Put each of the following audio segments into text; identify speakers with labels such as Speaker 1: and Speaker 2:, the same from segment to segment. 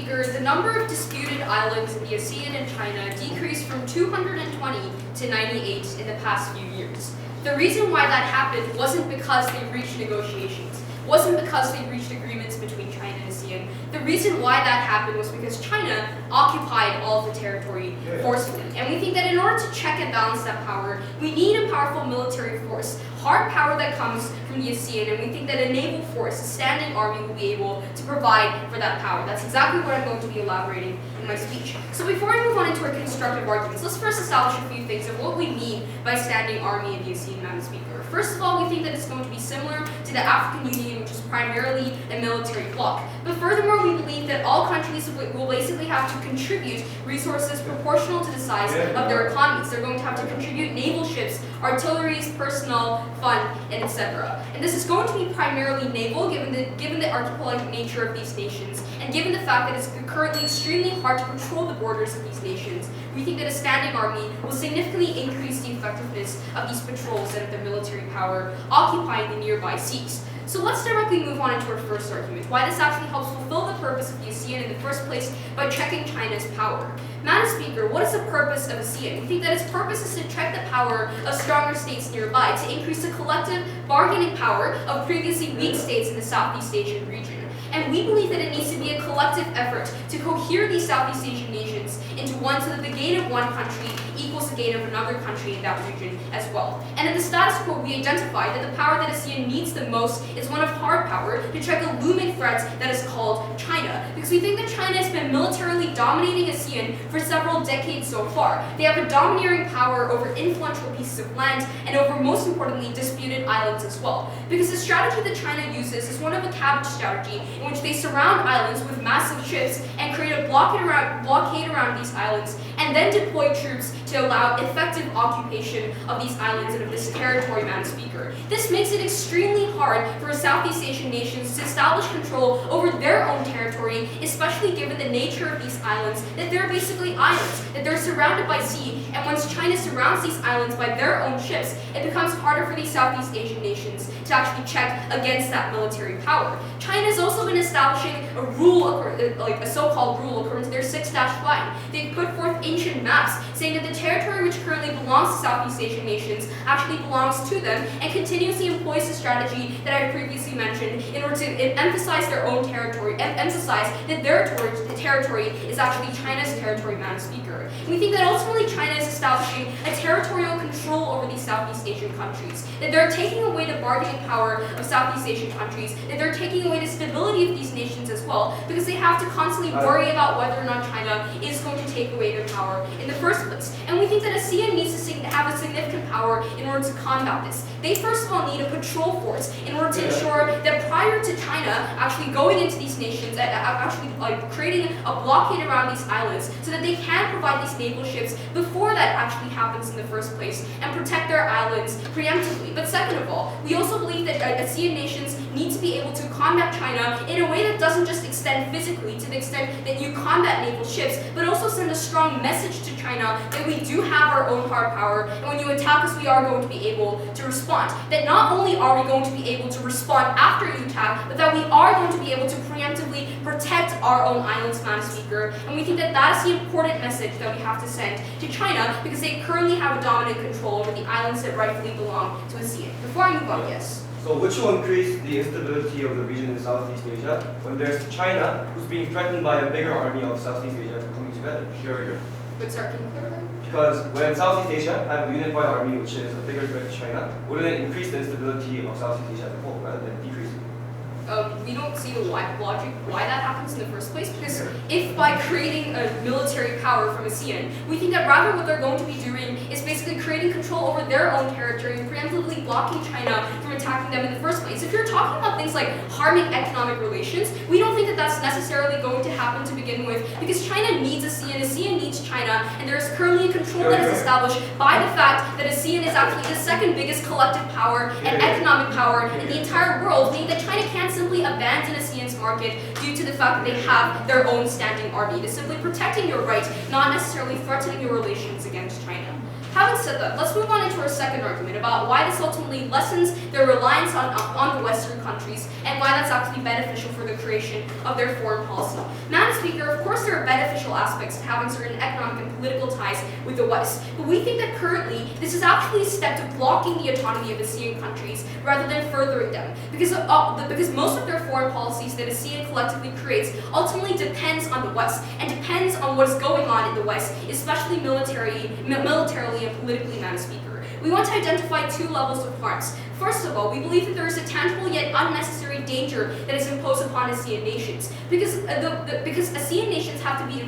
Speaker 1: Speaker, the number of disputed islands in the ASEAN and China decreased from 220 to 98 in the past few years. The reason why that happened wasn't because they reached negotiations, wasn't because they reached agreements between China and ASEAN. The reason why that happened was because China occupied all of the territory forcefully. And we think that in order to check and balance that power, we need a powerful military force, hard power that comes from the ASEAN, and we think that a naval force, a standing army, will be able to provide for that power. That's exactly what I'm going to be elaborating in my speech. So before I move on into our constructive arguments, let's first establish a few things of what we mean by standing army in the ASEAN, Madam Speaker. First of all, we think that it's going to be similar to the African Union, which is primarily a military bloc. But furthermore, we believe that all countries will basically have to contribute resources proportional to the size of their economies. They're going to have to contribute naval ships, artilleries, personnel, fund, and etc. And this is going to be primarily naval, given the archipelagic nature of these nations, and given the fact that it's currently extremely hard to control the borders of these nations. We think that a standing army will significantly increase the effectiveness of these patrols and of their military power occupying the nearby seas. So let's directly move on into our first argument, why this actually helps fulfill the purpose of the ASEAN in the first place by checking China's power. Madam Speaker, what is the purpose of ASEAN? We think that its purpose is to check the power of stronger states nearby, to increase the collective bargaining power of previously weak states in the Southeast Asian region. And we believe that it needs to be a collective effort to cohere these Southeast Asian nations into one so that the gain of one country equals the gain of another country in that region as well. And in the status quo, we identified that the power that ASEAN needs the most is one of hard power to check a looming threat that is called China. Because we think that China has been militarily dominating ASEAN for several decades so far. They have a domineering power over influential pieces of land and over, most importantly, disputed islands as well. Because the strategy that China uses is one of a cabbage strategy, in which they surround islands with massive ships and create a blockade around these islands, and then deploy troops to allow effective occupation of these islands and of this territory, Madam Speaker. This makes it extremely hard for Southeast Asian nations to establish control over their own territory, especially given the nature of these islands, that they're basically islands, that they're surrounded by sea, and once China surrounds these islands by their own ships, it becomes harder for these Southeast Asian nations to actually check against that military power. China has also been establishing a rule, like a so-called rule, according to their 6-line. They put forth ancient maps saying that the territory which currently belongs to Southeast Asian nations actually belongs to them, and continuously employs the strategy that I previously mentioned in order to emphasize their own territory, emphasize that their territory is actually China's territory, Madam Speaker. And we think that ultimately China is establishing a territorial control over these Southeast Asian countries, that they're taking away the bargaining power of Southeast Asian countries, that they're taking away the stability of these nations as well, because they have to constantly worry about whether or not China is going to take away their power in the first place. And we think that ASEAN needs to have a significant power in order to combat this. They first of all need a patrol force in order to ensure that prior to China actually going into these nations, actually creating a blockade around these islands, so that they can provide these naval ships before that actually happens in the first place, and protect their islands preemptively. But second of all, we also believe that ASEAN nations need to be able to combat China in a way that doesn't just extend physically to the extent that you combat naval ships, but also send a strong message to China that we do have our own hard power, and when you attack us, we are going to be able to respond. That not only are we going to be able to respond after you attack, but that we are going to be able to preemptively protect our own islands, Madam Speaker. And we think that that is the important message that we have to send to China, because they currently have a dominant control over the islands that rightfully belong to ASEAN. Before I move on, yes.
Speaker 2: So which will increase the instability of the region in Southeast Asia when there's China, who's being threatened by a bigger army of Southeast Asia coming together? Sure.
Speaker 1: But sir, can you clarify?
Speaker 2: Because when Southeast Asia have a unified army, which is a bigger threat to China, wouldn't it increase the instability of Southeast Asia as a whole rather than decrease it?
Speaker 1: We don't see the logic why that happens in the first place, because if by creating a military power from ASEAN, we think that rather what they're going to be doing is basically creating control over their own territory and preemptively blocking China from attacking them in the first place. If you're talking about things like harming economic relations, we don't think that that's necessarily going to happen to begin with, because China needs ASEAN, ASEAN needs China, and there is currently a control that is established by the fact that ASEAN is actually the second biggest collective power and economic power in the entire world, meaning that China can't simply abandon ASEAN's market due to the fact that they have their own standing army. It is simply protecting your rights, not necessarily threatening your relations against China. Having said that, let's move on into our second argument about why this ultimately lessens their reliance on the Western countries, and why that's actually beneficial for the creation of their foreign policy. Madam Speaker, of financial aspects and having certain economic and political ties with the West. But we think that currently this is actually a step to blocking the autonomy of ASEAN countries rather than furthering them, because most of their foreign policies that ASEAN collectively creates ultimately depends on the West and depends on what is going on in the West, especially militarily and politically, Madam Speaker. We want to identify two levels of harms. First of all, we believe that there is a tangible yet unnecessary danger that is imposed upon ASEAN nations, because ASEAN nations have to be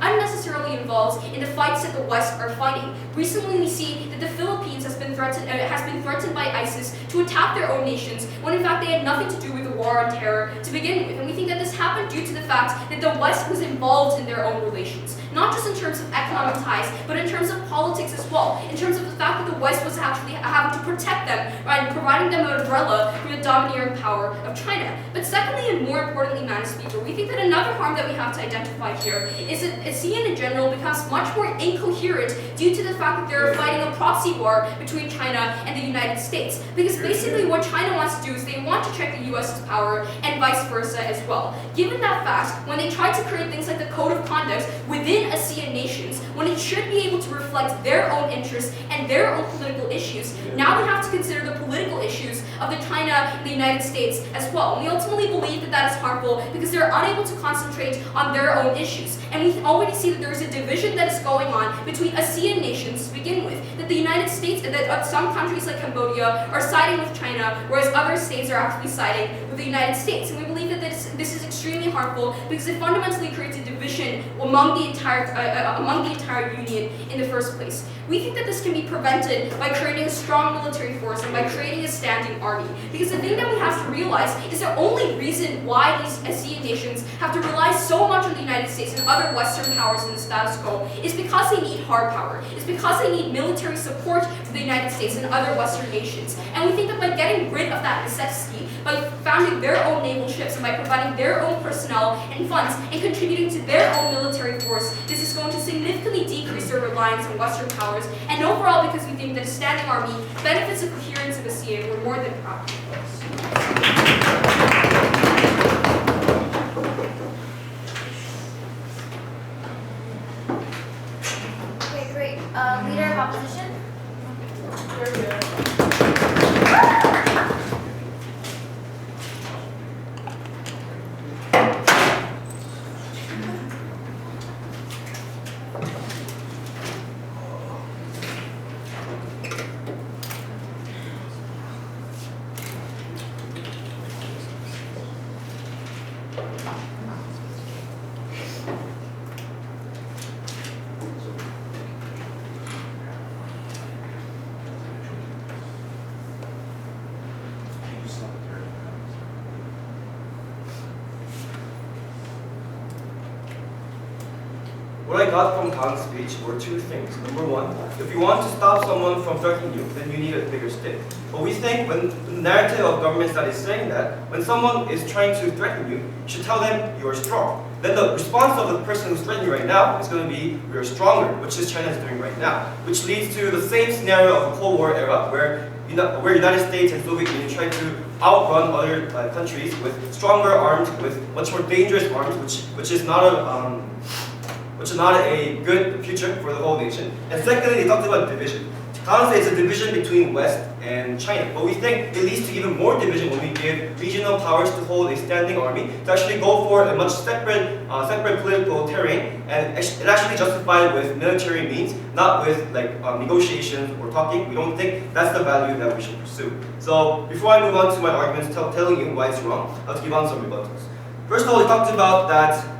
Speaker 1: unnecessarily involved in the fights that the West are fighting. Recently, we see that the Philippines has been threatened by ISIS to attack their own nations, when in fact they had nothing to do with the war on terror to begin with. And we think that this happened due to the fact that the West was involved in their own relations, not just in terms of economic ties, but in terms of politics as well, in terms of the fact that the West was actually having to protect them, right, and providing them an umbrella from the domineering power of China. But secondly, and more importantly, Madam Speaker, we think that another harm that we have to identify here is that ASEAN in general becomes much more incoherent due to the fact that they're fighting a proxy war between China and the United States. Because basically what China wants to do is they want to check the US's power and vice versa as well. Given that fact, when they try to create things like the Code of Conduct within ASEAN nations, when it should be able to reflect their own interests and their own political issues, now we have to consider the political issues of the China and the United States as well. And we ultimately believe that that is harmful because they're unable to concentrate on their own issues. And we already see that there is a division that is going on between ASEAN nations to begin with. That the United States, that some countries like Cambodia are siding with China, whereas other states are actually siding with the United States. And we believe that this is extremely harmful because it fundamentally creates a division among the entire union in the first place. We think that this can be prevented by creating a strong military force and by creating a standing army. Because the thing that we have to realize is the only reason why these ASEAN nations have to rely so much on the United States and other Western powers in the status quo is because they need hard power. It's because they need military support from the United States and other Western nations. And we think that by getting rid of that necessity, by founding their own naval ships and by providing their own personnel and funds and contributing to their own military force, this is going to significantly decrease their reliance on Western powers, and overall because we think that a standing army benefits the coherence of ASEAN, we're more than proud of this.
Speaker 3: Okay, great. Leader of opposition?
Speaker 2: What I got from Gaeun's speech were two things. Number one, if you want to stop someone from threatening you, then you need a bigger stick. But we think when the narrative of governments that is saying that, when someone is trying to threaten you, you should tell them you are strong. Then the response of the person who's threatening you right now is going to be, we are stronger, which is China is doing right now. Which leads to the same scenario of the Cold War era, where United States and Soviet Union tried to outrun other countries with stronger arms, with much more dangerous arms, which is not a good future for the whole nation. And secondly, they talked about division. Gaeun says it's a division between West and China, but we think it leads to even more division when we give regional powers to hold a standing army to actually go for a much separate political terrain, and it actually justified with military means, not with negotiations or talking. We don't think that's the value that we should pursue. So before I move on to my arguments telling you why it's wrong, let's give on some rebuttals. First of all, we talked about that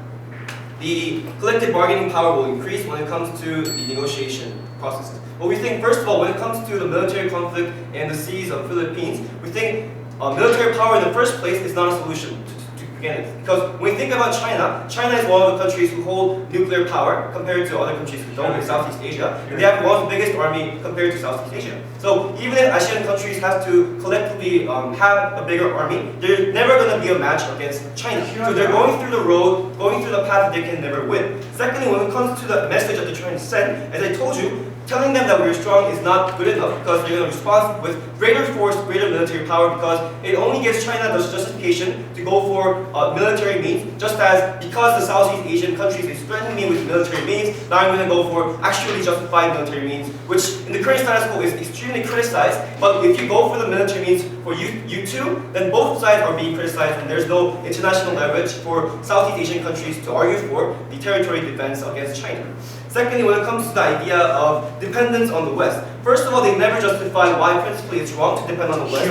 Speaker 2: the collective bargaining power will increase when it comes to the negotiation processes. But we think, first of all, when it comes to the military conflict in the seas of the Philippines, we think military power in the first place is not a solution to begin with. Because when we think about China, China is one of the countries who hold nuclear power compared to other countries who don't in Southeast Asia. And they have one of the biggest army compared to Southeast Asia. So even if ASEAN countries have to collectively have a bigger army, they're never going to be a match against China. So they're going through the path that they can never win. Secondly, when it comes to the message that they're trying to send, as I told you, telling them that we're strong is not good enough because they're going to respond with greater force, greater military power because it only gives China the justification to go for military means, just as because the Southeast Asian countries is threatening me with military means, now I'm going to go for actually justified military means, which in the current status quo is extremely criticized. But if you go for the military means for you too, then both sides are being criticized and there's no international leverage for Southeast Asian countries to argue for the territory defense against China. Secondly, when it comes to the idea of dependence on the West, first of all, they never justify why principally it's wrong to depend on the West.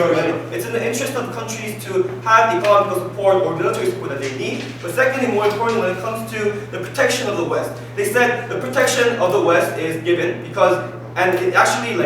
Speaker 2: It's in the interest of countries to have the economical support or military support that they need. But secondly, more importantly, when it comes to the protection of the West, they said the protection of the West is given because, and it actually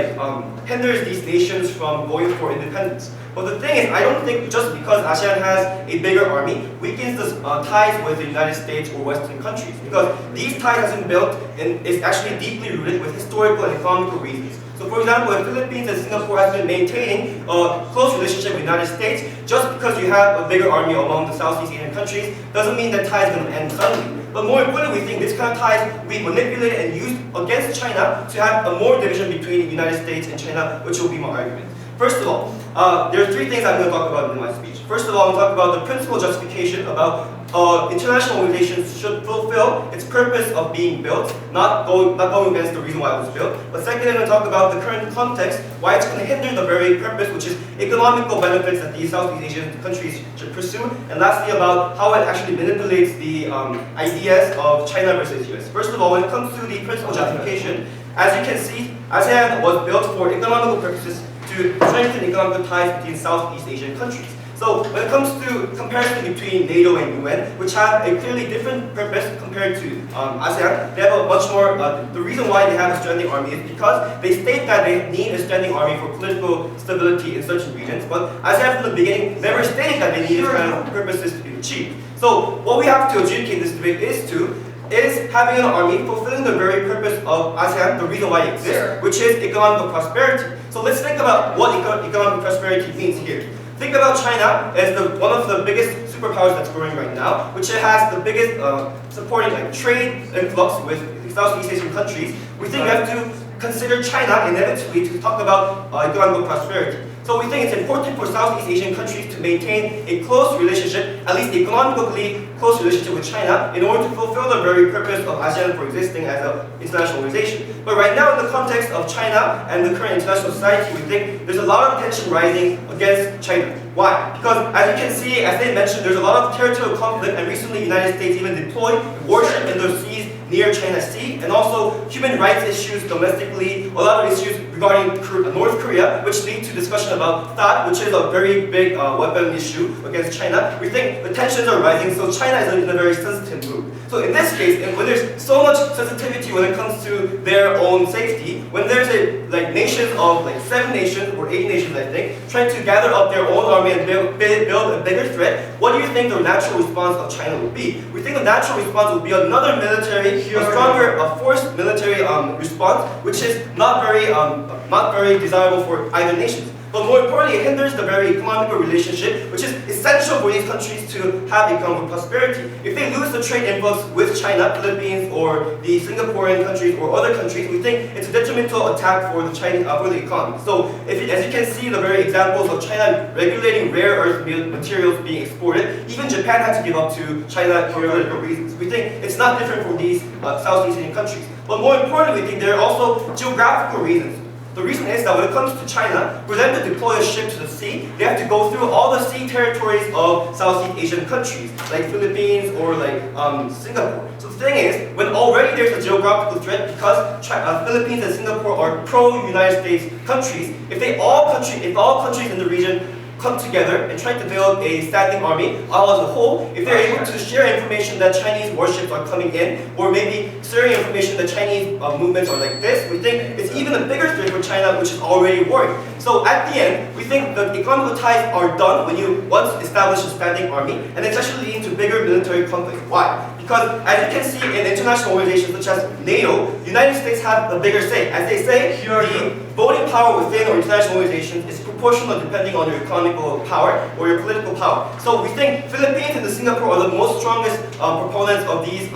Speaker 2: hinders these nations from going for independence. But the thing is, I don't think just because ASEAN has a bigger army weakens the ties with the United States or Western countries, because these ties have been built and is actually deeply rooted with historical and economical reasons. So for example, if Philippines and Singapore have been maintaining a close relationship with the United States, just because you have a bigger army among the Southeast Asian countries doesn't mean that ties are going to end suddenly. But more importantly, we think this kind of ties will be manipulated and used against China to have a more division between the United States and China, which will be my argument. First of all, there are three things I'm going to talk about in my speech. First of all, I'm going to talk about the principal justification about international organizations should fulfill its purpose of being built, not going against the reason why it was built. But second, I'm going to talk about the current context, why it's going to hinder the very purpose, which is economical benefits that these Southeast Asian countries should pursue. And lastly, about how it actually manipulates the ideas of China versus US. First of all, when it comes to the principal justification, as you can see, ASEAN was built for economical purposes to strengthen economic ties between Southeast Asian countries. So when it comes to comparison between NATO and UN, which have a clearly different purpose compared to ASEAN, they have a much more, the reason why they have a standing army is because they state that they need a standing army for political stability in certain regions, but ASEAN from the beginning never stated that they needed kind of purposes to be achieved. So what we have to adjudicate this debate is having an army fulfilling the very purpose of ASEAN, the reason why it exists, which is economical prosperity. So let's think about what economic prosperity means here. Think about China as one of the biggest superpowers that's growing right now, which has the biggest supporting trade influx with Southeast Asian countries. We think we have to consider China inevitably to talk about economic prosperity. So we think it's important for Southeast Asian countries to maintain a close relationship, at least economically close relationship with China, in order to fulfill the very purpose of ASEAN for existing as an international organization. But right now, in the context of China and the current international society, we think there's a lot of tension rising against China. Why? Because as you can see, as they mentioned, there's a lot of territorial conflict, and recently the United States even deployed warship in the seas near China Sea, and also human rights issues domestically, a lot of issues regarding North Korea, which lead to discussion about THAAD, which is a very big weapon issue against China. We think the tensions are rising, so China is in a very sensitive mood. So in this case, when there's so much sensitivity when it comes to their own safety, when there's nations of 7 nations or 8 nations, I think, trying to gather up their own army and build a bigger threat, what do you think the natural response of China would be? We think the natural response would be another military, a stronger, forced military response, which is not very desirable for either nation. But more importantly, it hinders the very economical relationship, which is essential for these countries to have economic prosperity. If they lose the trade influx with China, Philippines, or the Singaporean countries or other countries, we think it's a detrimental attack for the Chinese for the economy. So, as you can see, the very examples of China regulating rare earth materials being exported, even Japan had to give up to China for political reasons. We think it's not different for these Southeast Asian countries. But more importantly, we think there are also geographical reasons. The reason is that when it comes to China, for them to deploy a ship to the sea, they have to go through all the sea territories of Southeast Asian countries, like Philippines or Singapore. So the thing is, when already there's a geographical threat because Philippines and Singapore are pro-United States countries, if all countries in the region come together and try to build a standing army all as a whole, if they're able to share information that Chinese warships are coming in, or maybe sharing information that Chinese movements are like this, we think it's even a bigger threat for China, which is already worried. So at the end, we think the economical ties are done when you once establish a standing army, and it's actually leading to bigger military conflict. Why? Because as you can see in international organizations such as NATO, the United States have a bigger say. As they say, the voting power within or international organizations is proportional depending on your economical power or your political power. So we think Philippines and Singapore are the most strongest proponents of these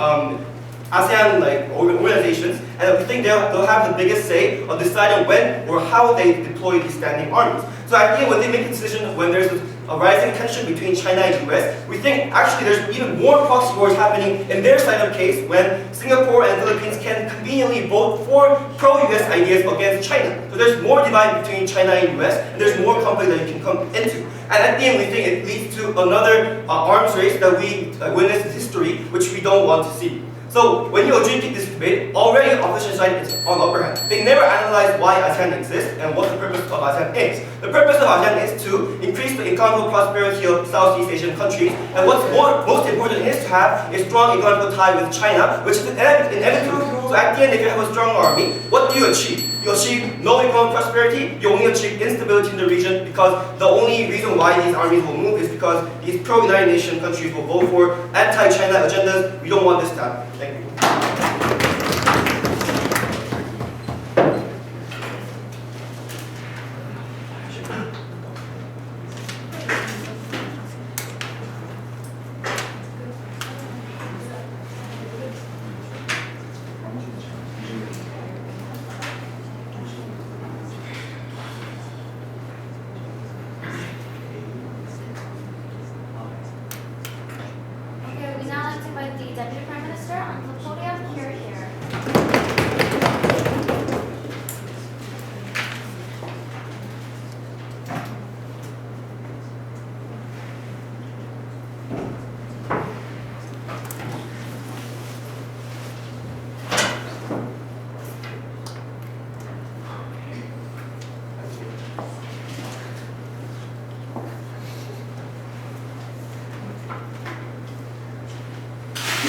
Speaker 2: ASEAN organizations, and we think they'll have the biggest say on deciding when or how they deploy these standing armies. So I think when they make a decision, when there's a rising tension between China and US, we think actually there's even more proxy wars happening in their side of the case when Singapore and Philippines can conveniently vote for pro-US ideas against China. So there's more divide between China and US, and there's more conflict that you can come into. And at the end, we think it leads to another arms race that we witnessed in history, which we don't want to see. So when you adjudicate this debate, already opposition side is on the upper hand. They never analyze why ASEAN exists and what the purpose of ASEAN is. The purpose of ASEAN is to increase the economic prosperity of Southeast Asian countries, and what's most important is to have a strong economic tie with China, which is inevitable. So at the end, if you have a strong army, what do you achieve? You achieve no economic prosperity, you only achieve instability in the region, because the only reason why these armies will move is because these pro-United Nation countries will vote for anti-China agendas. We don't want this to happen. Thank you.
Speaker 3: Okay, we now like to invite the Deputy Prime Minister on the podium.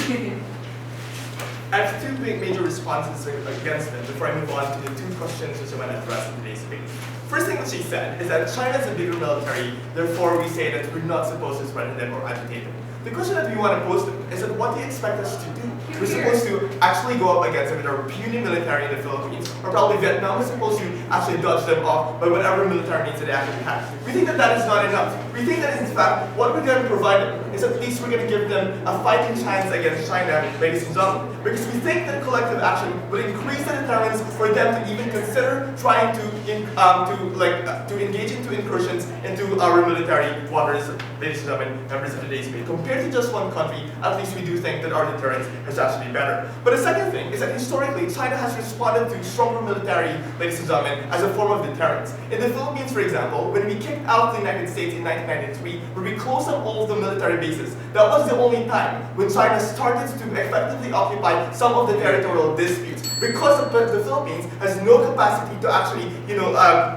Speaker 3: Here.
Speaker 4: I have two big major responses against them before I move on to the two questions which I want to address in today's debate. First thing that she said is that China is a bigger military, therefore we say that we're not supposed to threaten them or agitate them. The question that we want to pose to them is that what do you expect us to do? We're supposed to actually go up against them with our puny military in the Philippines, or probably Vietnam is supposed to actually dodge them off by whatever military needs that they actually have. We think that that is not enough. We think that in fact, what we're going to provide them is at least we're going to give them a fighting chance against China, ladies and gentlemen. Because we think that collective action will increase the deterrence for them to even consider trying to engage into incursions into our military waters, ladies and gentlemen, members of today's debate. Compared to just one country, at least we do think that our deterrence is actually better. But the second thing is that historically, China has responded to stronger military, ladies and gentlemen, as a form of deterrence. In the Philippines, for example, when we kicked out the United States in 1993, where we closed up all of the military bases, that was the only time when China started to effectively occupy some of the territorial disputes. Because the Philippines has no capacity to actually,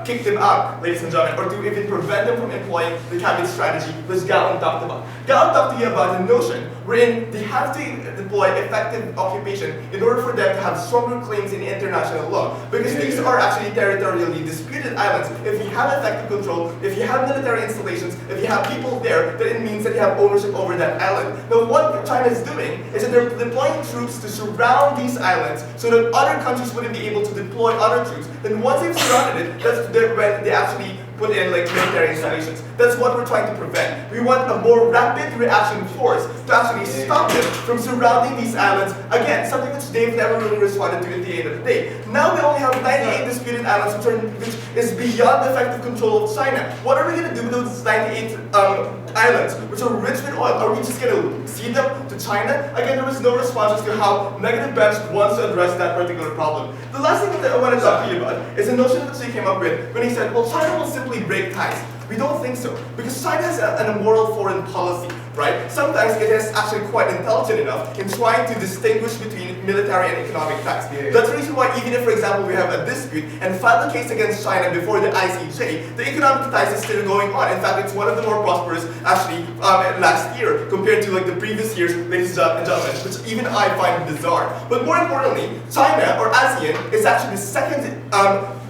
Speaker 4: kick them out, ladies and gentlemen, or to even prevent them from employing the cabinet strategy which Gaeun talked about. Gaeun talked to you about the notion wherein they have to deploy effective occupation in order for them to have stronger claims in international law. Because these are actually territorially disputed islands. If you have effective control, if you have military installations, if you have people there, then it means that you have ownership over that island. Now what China is doing is that they're deploying troops to surround these islands so that other countries wouldn't be able to deploy other troops. Then once they've surrounded it, that's when they actually put in military installations. That's what we're trying to prevent. We want a more rapid reaction force to actually stop them from surrounding these islands. Again, something which they've never really responded to at the end of the day. Now we only have 98 disputed islands which is beyond the effective control of China. What are we going to do with those 98 islands which are rich with oil? Are we just going to cede them to China? Again, there was no response as to how Negative Bench wants to address that particular problem. The last thing that I want to talk to you about is a notion that she came up with when he said, well, China will simply break ties. We don't think so, because China has an immoral foreign policy, right? Sometimes it is actually quite intelligent enough in trying to distinguish between military and economic ties. That's the reason why even if, for example, we have a dispute and file a case against China before the ICJ, the economic ties is still going on. In fact, it's one of the more prosperous, actually, last year compared to the previous years, ladies and gentlemen, which even I find bizarre. But more importantly, China, or ASEAN, is actually the second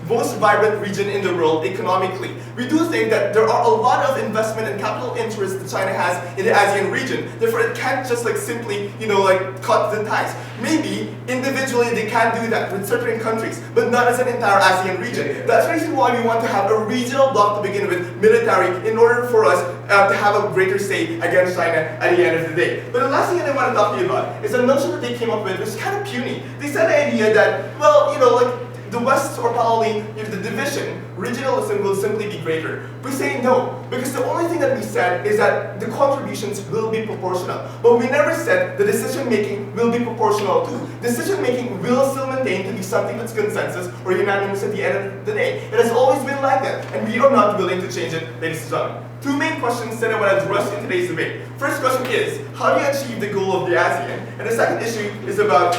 Speaker 4: most vibrant region in the world economically. We do think that there are a lot of investment and capital interests that China has in the ASEAN region. Therefore, it can't just like simply, cut the ties. Maybe individually they can do that with certain countries, but not as an entire ASEAN region. That's the reason why we want to have a regional bloc to begin with, military, in order for us to have a greater say against China at the end of the day. But the last thing that I want to talk to you about is a notion that they came up with, which is kind of puny. They said the idea that, the West, or probably the division, regionalism will simply be greater. We say no, because the only thing that we said is that the contributions will be proportional. But we never said the decision making will be proportional too. Decision making will still maintain to be something that's consensus or unanimous at the end of the day. It has always been like that, and we are not willing to change it, ladies and gentlemen. Two main questions that I want to address in today's debate. First question is, how do you achieve the goal of the ASEAN? And the second issue is about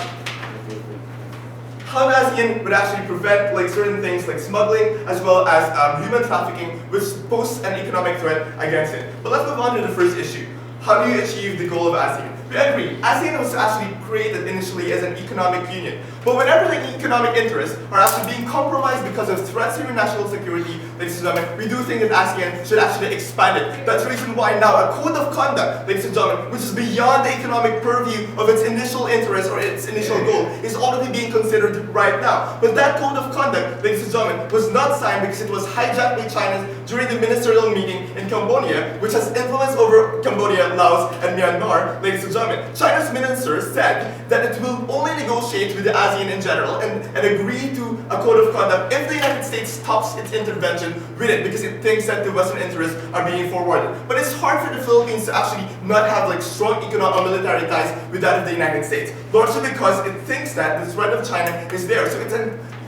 Speaker 4: how the ASEAN would actually prevent certain things like smuggling as well as human trafficking, which pose an economic threat against it. But let's move on to the first issue. How do you achieve the goal of ASEAN? We agree, ASEAN was actually created initially as an economic union. But whenever the economic interests are actually being compromised because of threats to your national security, ladies and gentlemen, we do think that ASEAN should actually expand it. That's the reason why now a code of conduct, ladies and gentlemen, which is beyond the economic purview of its initial interest or its initial goal, is already being considered right now. But that code of conduct, ladies and gentlemen, was not signed because it was hijacked by China during the ministerial meeting in Cambodia, which has influence over Cambodia, Laos, and Myanmar, ladies and gentlemen. China's minister said that it will only negotiate with the ASEAN in general and agree to a code of conduct if the United States stops its intervention with it, because it thinks that the Western interests are being forwarded. But it's hard for the Philippines to actually not have strong economic or military ties with that of the United States, largely because it thinks that the threat of China is there. So it's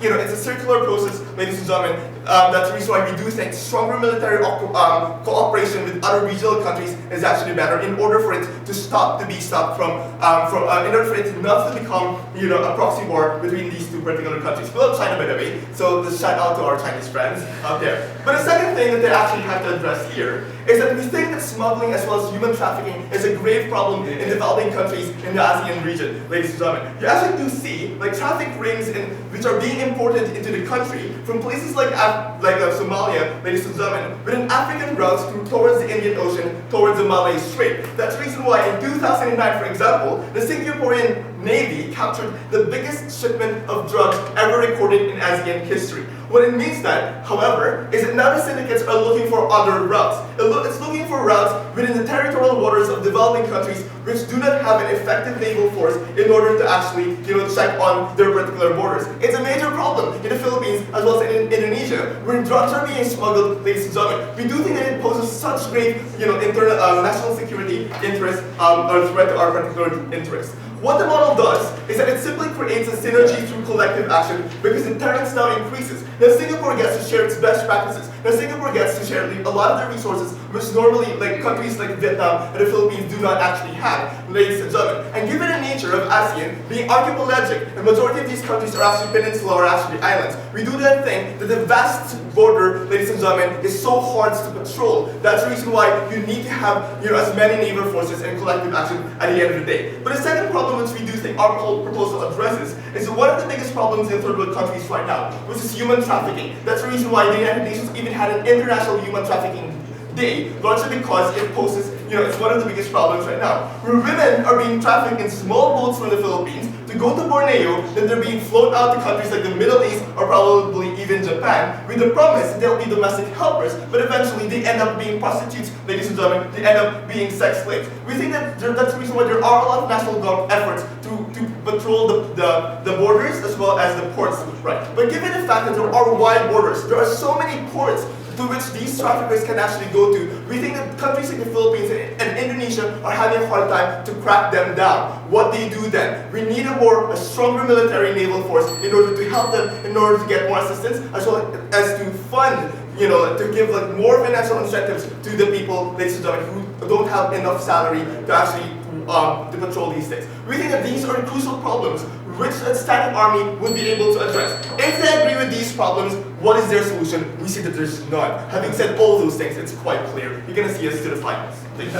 Speaker 4: it's a circular process, ladies and gentlemen. That's the reason why we do think stronger military cooperation with other regional countries is actually better in order for it to be stopped in order for it not to become, a proxy war between these two particular countries. We love China, by the way, so just shout out to our Chinese friends out there. But the second thing that they actually have to address here is that we think that smuggling as well as human trafficking is a grave problem in developing countries in the ASEAN region, ladies and gentlemen. You actually do see traffic rings which are being imported into the country from places like Somalia, ladies and gentlemen, within African routes towards the Indian Ocean, towards the Malay Strait. That's the reason why in 2009, for example, the Singaporean Navy captured the biggest shipment of drugs ever recorded in ASEAN history. What it means that, however, is that now the syndicates are looking for other routes. It's looking for routes within the territorial waters of developing countries which do not have an effective naval force in order to actually, check on their particular borders. It's a major problem in the Philippines as well as in Indonesia, where drugs are being smuggled, ladies and gentlemen. We do think that it poses such grave, internal national security interest or threat to our particular interests. What the model does is that it simply creates a synergy through collective action because deterrence now increases. Now Singapore gets to share its best practices. Now Singapore gets to share a lot of their resources which normally countries like Vietnam and the Philippines do not actually have, ladies and gentlemen. And given the nature of ASEAN being archipelagic, the majority of these countries are actually peninsula or actually islands, we do not think that the vast border, ladies and gentlemen, is so hard to patrol. That's the reason why you need to have as many naval forces and collective action at the end of the day. But the second problem which we do think our proposal addresses is one of the biggest problems in third world countries right now, which is human trafficking. That's the reason why the United Nations even had an International Human Trafficking Day, largely because it poses, it's one of the biggest problems right now, where women are being trafficked in small boats from the Philippines to go to Borneo, then they're being flown out to countries like the Middle East or probably even Japan, with the promise that they'll be domestic helpers, but eventually they end up being prostitutes, ladies and gentlemen, they end up being sex slaves. We think that that's the reason why there are a lot of national government efforts to patrol the borders as well as the ports, right? But given the fact that there are wide borders, there are so many ports to which these traffickers can actually go to, we think that countries like the Philippines and Indonesia are having a hard time to crack them down. What do you do then? We need a stronger military naval force in order to help them, in order to get more assistance, as well as to fund, to give more financial incentives to the people, ladies and gentlemen, who don't have enough salary to actually to patrol these things. We think that these are crucial problems which a standing army would be able to address. If they agree with these problems, what is their solution? We see that there's none. Having said all those things, it's quite clear. You're going to see us to the finals. Thank you.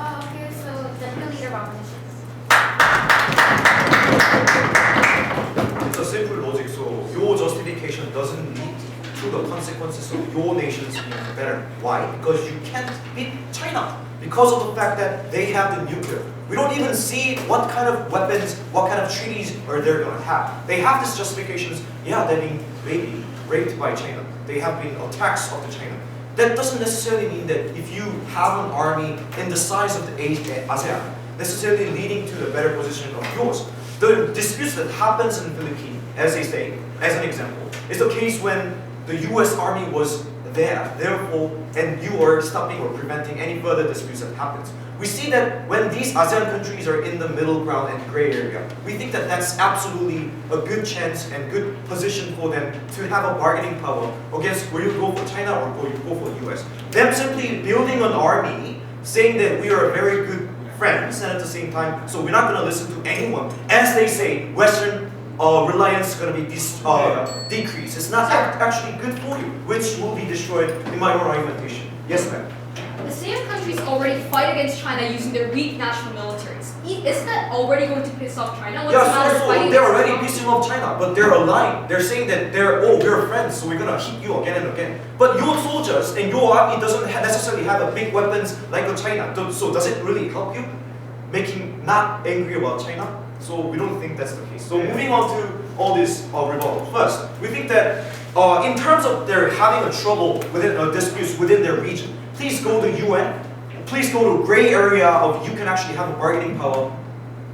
Speaker 3: Okay, so
Speaker 5: to the consequences of your nations being better. Why? Because you can't beat China because of the fact that they have the nuclear. We don't even see what kind of weapons, what kind of treaties are they going to have. They have these justifications. Yeah, they're being maybe raped by China. They have been attacks of the China. That doesn't necessarily mean that if you have an army in the size of the ASEAN, necessarily leading to the better position of yours. The disputes that happens in the Philippines, as they say, as an example, is the case when the U.S. Army was there, therefore, and you are stopping or preventing any further disputes that happens. We see that when these ASEAN countries are in the middle ground and gray area, we think that that's absolutely a good chance and good position for them to have a bargaining power against whether you go for China or whether you go for the US. Them simply building an army, saying that we are very good friends, and at the same time, so we're not going to listen to anyone. As they say, Western reliance is going to be decreased. It's not actually good for you, which will be destroyed in my own argumentation. Yes, ma'am.
Speaker 1: The same countries already fight against China using their weak national militaries. Isn't that already going to piss off China? What's the matter
Speaker 5: Yeah, so
Speaker 1: fighting
Speaker 5: they're
Speaker 1: against
Speaker 5: already pissing off China, but they're aligned. They're saying that we're friends, so we're gonna hit you again and again. But your soldiers and your army doesn't necessarily have a big weapons like China. So does it really help you, making not angry about China? So we don't think that's the case. So moving on to all this rebuttal. First, we think that in terms of their having a trouble within disputes within their region, please go to UN. Please go to gray area of you can actually have a bargaining power,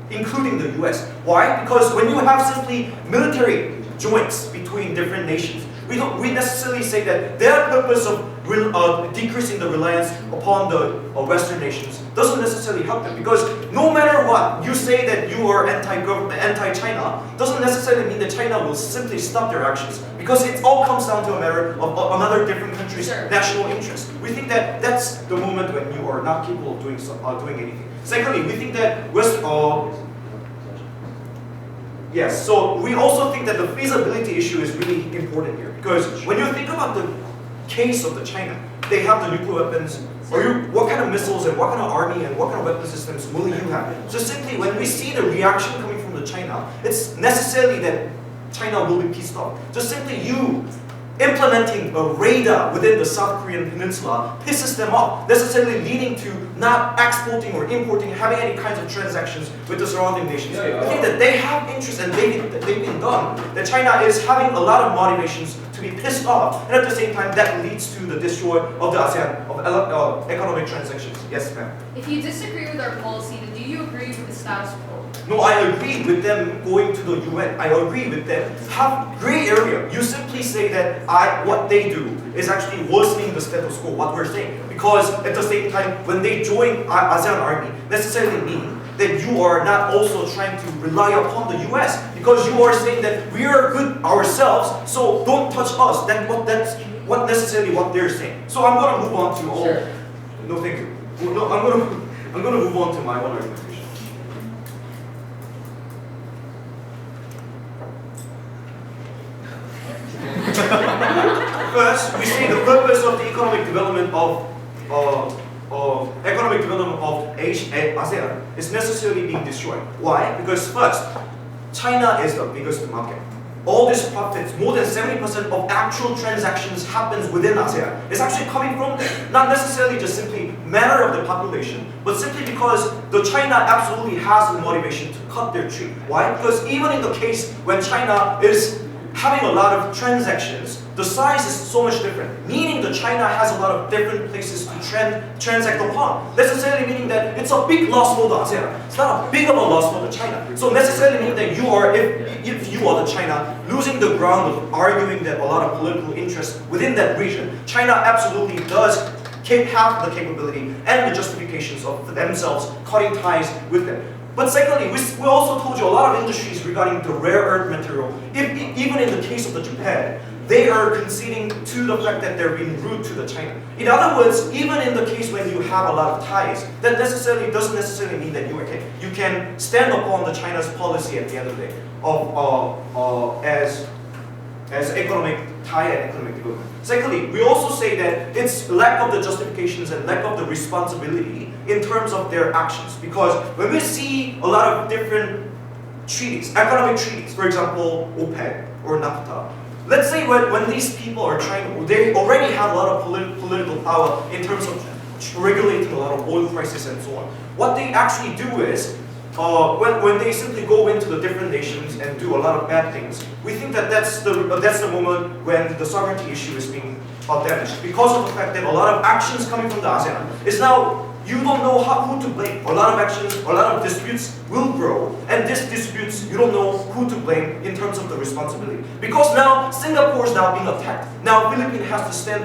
Speaker 5: including the US. Why? Because when you have simply military joints between different nations, we necessarily say that their purpose of decreasing the reliance upon the Western nations doesn't necessarily help them, because no matter what you say that you are anti-government, anti-China, doesn't necessarily mean that China will simply stop their actions, because it all comes down to a matter of another different country's national interest. We think that that's the moment when you are not capable of doing anything. Secondly, we think that yes, so we also think that the feasibility issue is really important here, because when you think about the case of the China, they have the nuclear weapons, what kind of missiles and what kind of army and what kind of weapon systems will you have? So simply when we see the reaction coming from the China, it's necessarily that China will be pissed off. Just simply you implementing a radar within the South Korean peninsula pisses them off, necessarily leading to not exporting or importing, having any kinds of transactions with the surrounding nations. I think that they have interest and they've been done. That China is having a lot of motivations to be pissed off, and at the same time that leads to the destroy of the ASEAN of economic transactions. Yes, ma'am.
Speaker 1: If you disagree with our policy, then do you agree with the status quo?
Speaker 5: No, I agree with them going to the UN. I agree with them. Have gray area. You simply say that what they do is actually worsening the status quo, what we're saying. Because at the same time, when they join ASEAN army, necessarily mean that you are not also trying to rely upon the US, because you are saying that we are good ourselves, so don't touch us. That's what necessarily what they're saying. So I'm gonna move on to all.
Speaker 1: Sure.
Speaker 5: No, thank you. No, I'm gonna move on to my own argumentation. First, we see the purpose of the economic development of ASEAN is necessarily being destroyed. Why? Because first, China is the biggest market. All these profits, more than 70% of actual transactions happens within ASEAN. It's actually coming from there. Not necessarily just simply matter of the population, but simply because the China absolutely has the motivation to cut their trade. Why? Because even in the case when China is having a lot of transactions, the size is so much different, meaning that China has a lot of different places to transact upon, necessarily meaning that it's a big loss for the ASEAN. It's not a big of a loss for the China. So necessarily meaning that you are, if you are the China, losing the ground of arguing that a lot of political interest within that region, China absolutely does have the capability and the justifications of themselves cutting ties with them. But secondly, we also told you a lot of industries regarding the rare earth material. Even in the case of the Japan, they are conceding to the fact that they're being rude to the China. In other words, even in the case when you have a lot of ties, that doesn't necessarily mean that you can stand upon the China's policy at the end of the day as economic tie and economic development. Secondly, we also say that it's lack of the justifications and lack of the responsibility in terms of their actions. Because when we see a lot of different treaties, economic treaties, for example, OPEC or NAFTA, let's say when these people are trying, they already have a lot of political power in terms of regulating a lot of oil prices and so on. What they actually do is, when they simply go into the different nations and do a lot of bad things, we think that that's the moment when the sovereignty issue is being damaged, because of the fact that a lot of actions coming from the ASEAN is now, you don't know who to blame. A lot of actions, a lot of disputes will grow, and these disputes, you don't know who to blame in terms of the responsibility. Because now Singapore is now being attacked. Now Philippines has to send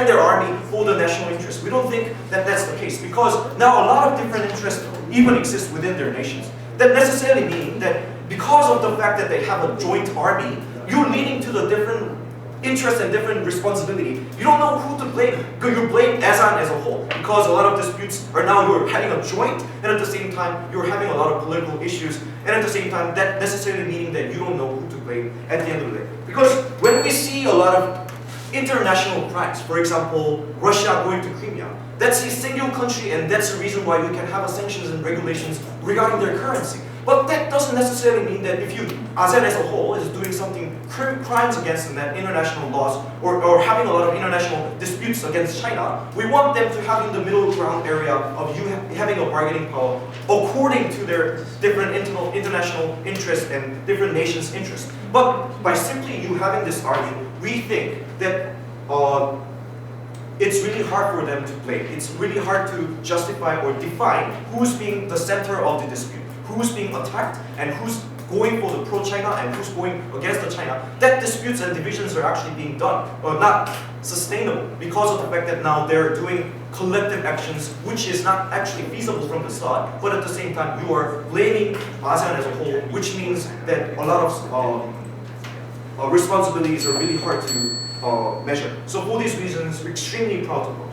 Speaker 5: their army for the national interest. We don't think that that's the case, because now a lot of different interests even exist within their nations. That necessarily means that because of the fact that they have a joint army, you're leading to the different interests and different responsibility. You don't know who to blame. You blame ASEAN as a whole, because a lot of disputes are now you're having a joint, and at the same time you're having a lot of political issues, and at the same time that necessarily meaning that you don't know who to blame at the end of the day. Because when we see a lot of international crimes, for example, Russia going to Crimea, that's a single country, and that's the reason why we can have sanctions and regulations regarding their currency. But that doesn't necessarily mean that if ASEAN as a whole is doing something, crimes against international laws, or having a lot of international disputes against China, we want them to have in the middle ground area of you having a bargaining power according to their different international interests and different nations' interests. But by simply you having this argument, we think that it's really hard for them to blame. It's really hard to justify or define who's being the center of the dispute, who's being attacked, and who's going for the pro-China and who's going against the China. That disputes and divisions are actually being done, or not sustainable, because of the fact that now they're doing collective actions which is not actually feasible from the start, but at the same time you are blaming ASEAN as a whole, which means that a lot of responsibilities are really hard to measure. So for these reasons, we're extremely proud to vote.